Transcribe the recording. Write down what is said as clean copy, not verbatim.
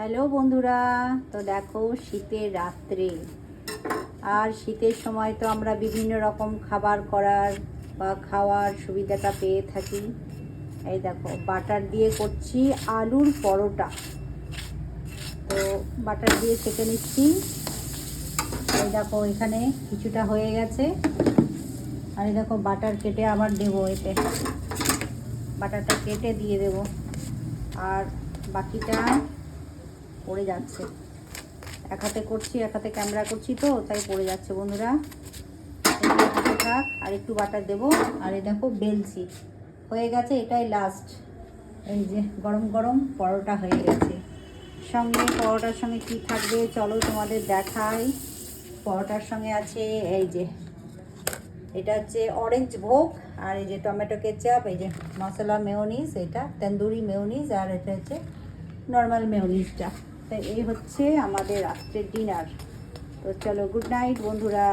Hello বন্ধুরা, তো দেখো শীতের রাত্রে আর শীতের সময় তো আমরা বিভিন্ন রকম খাবার করার বা খাওয়ার সুবিধাটা পেয়ে থাকি। এই দেখো বাটার দিয়ে করছি আলুর পরোটা। তো বাটার দিয়ে সেঁকে নিচ্ছি। এই দেখো এখানে কিছুটা হয়ে গেছে। আর এই দেখো বাটার কেটে আবার দেবো, এতে বাটারটা কেটে দিয়ে দেব। আর বাকিটা পড়ে যাচ্ছে, এক হাতে করছি এক হাতে ক্যামেরা করছি, তো তাই পড়ে যাচ্ছে বন্ধুরা। হাতে থাক, আর একটু বাটার দেবো। আর এই দেখো বেলছি, হয়ে গেছে, এটাই লাস্ট। এই যে গরম গরম পরোটা হয়ে গেছে। সঙ্গে পরোটার সঙ্গে কি থাকবে চলো তোমাদের দেখাই। পরোটার সঙ্গে আছে এই যে, এটা হচ্ছে অরেঞ্জ ভোগ, আর এই যে টমেটো কেচাপ, এই যে মশলা মেয়োনিজ, এটা তন্দুরি মেয়োনিজ, আর এটা হচ্ছে নর্মাল মেয়োনিজটা। তাই এই হচ্ছে আমাদের রাত্রের ডিনার। তো চলো, গুড নাইট বন্ধুরা।